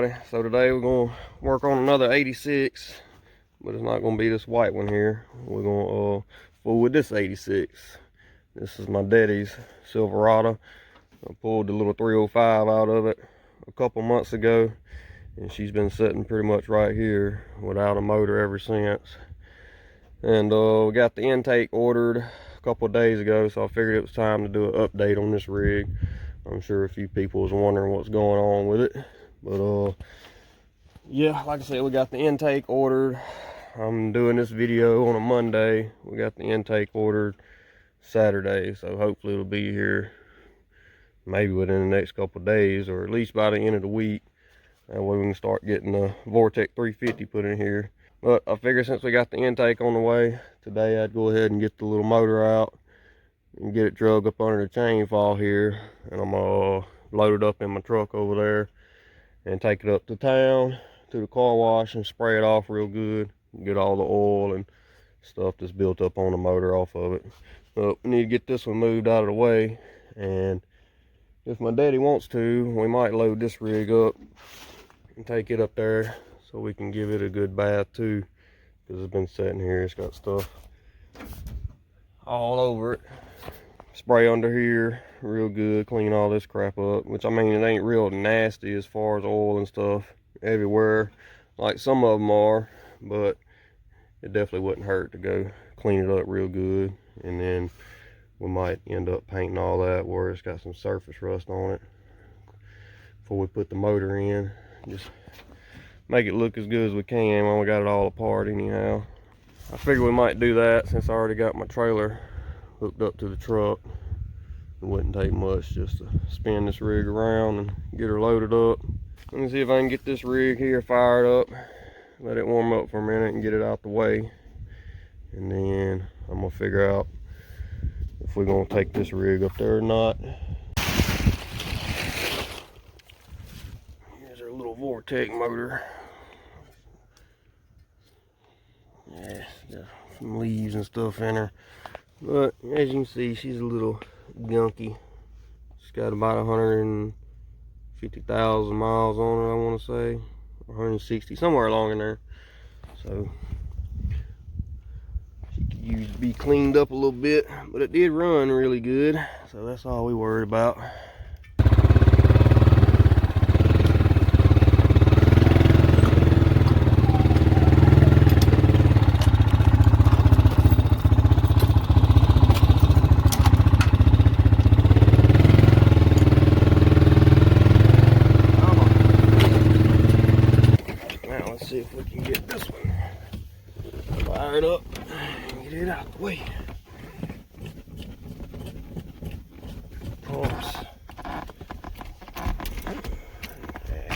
everybody. So today we're going to work on another 86, but it's not going to be this white one here. We're going to fool with this 86. This is my daddy's Silverado. I pulled the little 305 out of it a couple months ago, and she's been sitting pretty much right here without a motor ever since. And we got the intake ordered a couple of days ago, so I figured it was time to do an update on this rig. I'm sure a few people was wondering what's going on with it, but yeah, like I said, we got the intake ordered. I'm doing this video on a Monday. We got the intake ordered Saturday, so hopefully it'll be here maybe within the next couple of days, or at least by the end of the week. That way we can start getting the Vortec 350 put in here. But I figured since we got the intake on the way today, I'd go ahead and get the little motor out and get it drug up under the chain fall here, and I'm gonna load it up in my truck over there and take it up to town to the car wash and spray it off real good, get all the oil and stuff that's built up on the motor off of it. But we need to get this one moved out of the way, and if my daddy wants to, we might load this rig up and take it up there so we can give it a good bath too, because it's been sitting here. It's got stuff all over it. Spray under here real good, clean all this crap up, which I mean, it ain't real nasty as far as oil and stuff everywhere like some of them are, but it definitely wouldn't hurt to go clean it up real good. And then we might end up painting all that where it's got some surface rust on it before we put the motor in. Just make it look as good as we can when we got it all apart anyhow. I figured we might do that since I already got my trailer hooked up to the truck. It wouldn't take much just to spin this rig around and get her loaded up. Let me see if I can get this rig here fired up, let it warm up for a minute and get it out the way. And then I'm gonna figure out if we're gonna take this rig up there or not. Here's our little Vortec motor. Yeah, got some leaves and stuff in her. But as you can see, she's a little gunky. She's got about 150,000 miles on her, I want to say, or 160, somewhere along in there. So she could use to be cleaned up a little bit, but it did run really good, so that's all we worried about. See if we can get this one fired up and get it out the way. Pumps. Okay.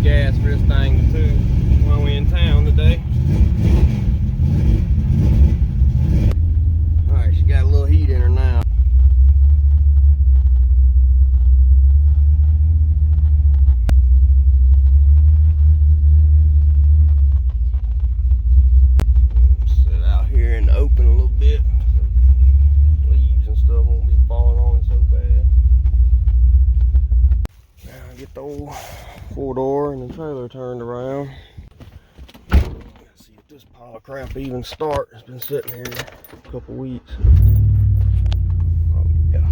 Gas for this thing too while we're in town today. Alright, she got a little heat in her now. Sit out here in the open a little bit so leaves and stuff won't be falling on it so bad. Now get the old 4-door and the trailer turned around. Let's see if this pile of crap even start. It's been sitting here a couple weeks. Oh yeah.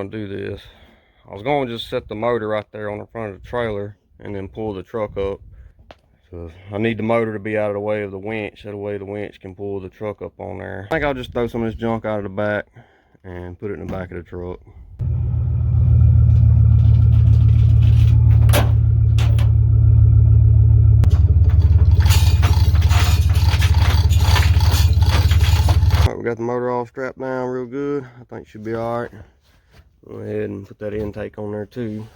gonna do this. I was gonna just set the motor right there on the front of the trailer and then pull the truck up. So I need the motor to be out of the way of the winch. That way the winch can pull the truck up on there. I think I'll just throw some of this junk out of the back and put it in the back of the truck. Alright, we got the motor all strapped down real good. I think it should be alright. Go ahead and put that intake on there too.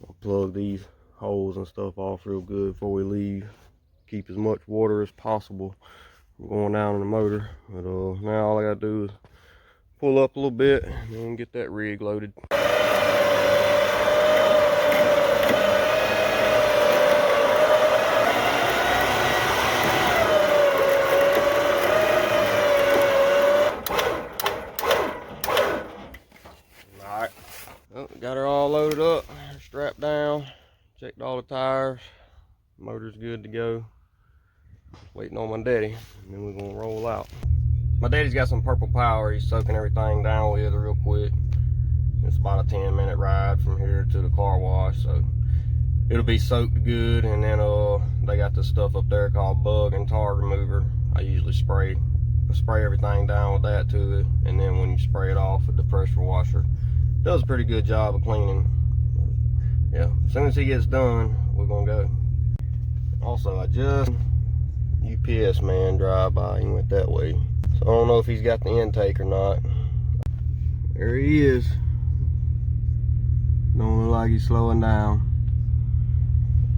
I'll plug these holes and stuff off real good before we leave. Keep as much water as possible from going down in the motor. But now all I gotta do is pull up a little bit and then get that rig loaded. Alright, well, got her all loaded up, strapped down, checked all the tires, motor's good to go. Waiting on my daddy, and then we're gonna roll out. My daddy's got some purple power. He's soaking everything down with it real quick. It's about a 10-minute ride from here to the car wash, so it'll be soaked good. And then they got this stuff up there called bug and tar remover. I usually spray everything down with that to it, and then when you spray it off with the pressure washer, it does a pretty good job of cleaning. Yeah, as soon as he gets done, we're gonna go. Also, I just UPS man drive by. He went that way, so I don't know if he's got the intake or not. There he is. Don't look like he's slowing down.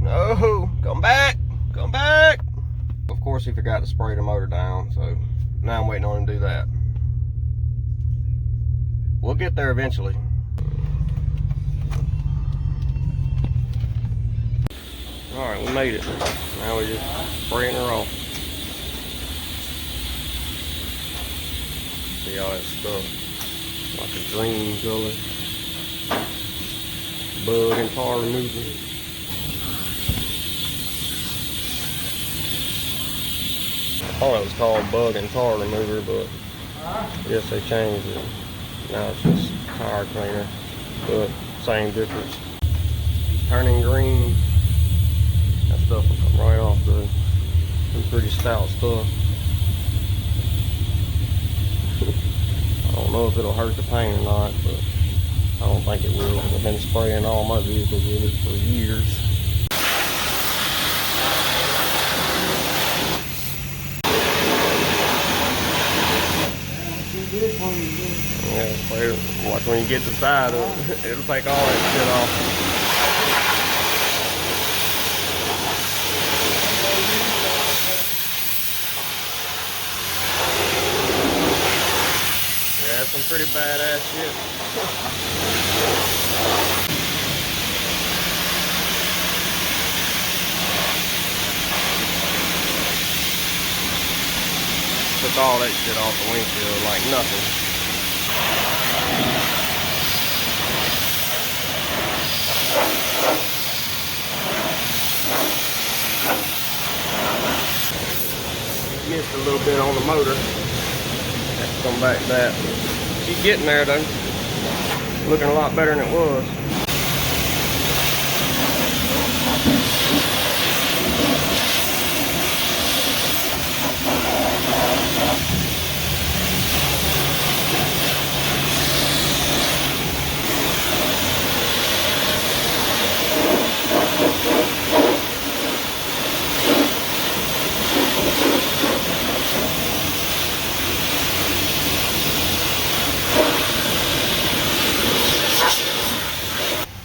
No, come back, come back. Of course, he forgot to spray the motor down, so now I'm waiting on him to do that. We'll get there eventually. All right, we made it. Now we're just spraying her off. See all that stuff, like a green color. Bug and tar remover. I thought it was called bug and tar remover, but I guess they changed it. Now it's just tire cleaner, but same difference. Turning green. That stuff will come right off though. Some pretty stout stuff. I don't know if it'll hurt the paint or not, but I don't think it will. I've been spraying all my vehicles with it for years. Yeah, spray it. Watch when you get to the side of it, it'll take all that shit off. That's some pretty badass shit. Took all that shit off the windshield like nothing. Missed a little bit on the motor. Have to come back to that. Keep getting there though. Looking a lot better than it was.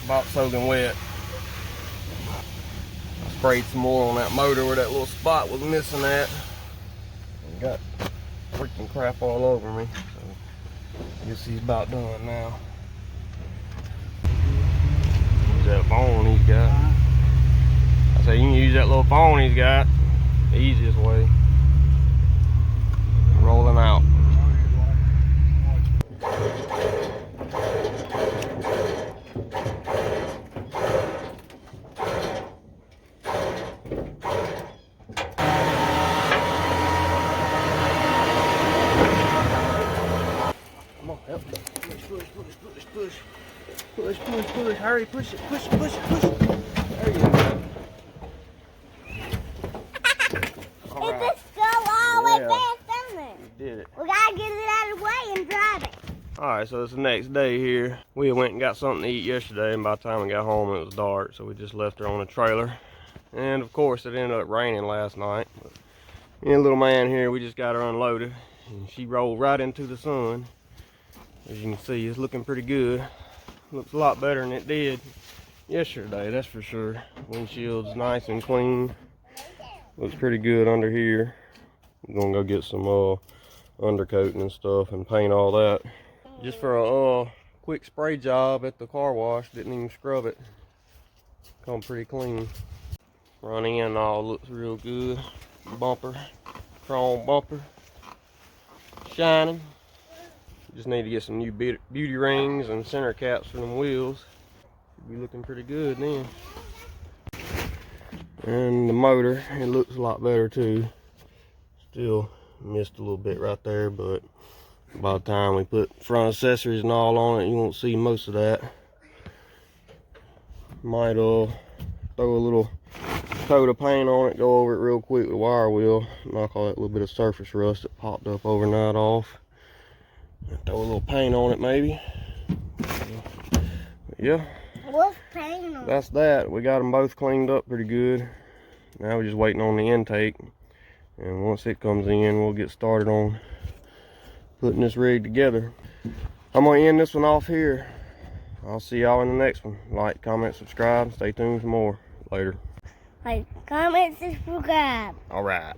About soaking wet. I sprayed some more on that motor where that little spot was missing at. And got freaking crap all over me. So I guess he's about done now. Use that phone he's got. I say you can use that little phone he's got. The easiest way. Rolling out. Push, push, push. Hurry, push it, push it, push it, push it. There you go. All right. It just go all the way back down there. You did it. We gotta get it out of the way and drive it. Alright, so it's the next day here. We went and got something to eat yesterday, and by the time we got home it was dark, so we just left her on the trailer. And of course it ended up raining last night. But me and little man here, we just got her unloaded, and she rolled right into the sun. As you can see, it's looking pretty good. Looks a lot better than it did yesterday, that's for sure. Windshield's nice and clean. Looks pretty good under here. We're gonna go get some undercoating and stuff and paint all that. Just for a quick spray job at the car wash, didn't even scrub it. Come pretty clean. Front end all looks real good. Bumper, chrome bumper, shining. Just need to get some new beauty rings and center caps for them wheels. Should be looking pretty good then. And the motor, it looks a lot better too. Still missed a little bit right there, but by the time we put front accessories and all on it, you won't see most of that. Might throw a little coat of paint on it, go over it real quick with wire wheel, knock all that little bit of surface rust that popped up overnight off. Throw a little paint on it maybe. Yeah. What's paint on? That's that. We got them both cleaned up pretty good. Now we're just waiting on the intake. And once it comes in, we'll get started on putting this rig together. I'm gonna end this one off here. I'll see y'all in the next one. Like, comment, subscribe. Stay tuned for more. Later. Like, comment, subscribe. All right.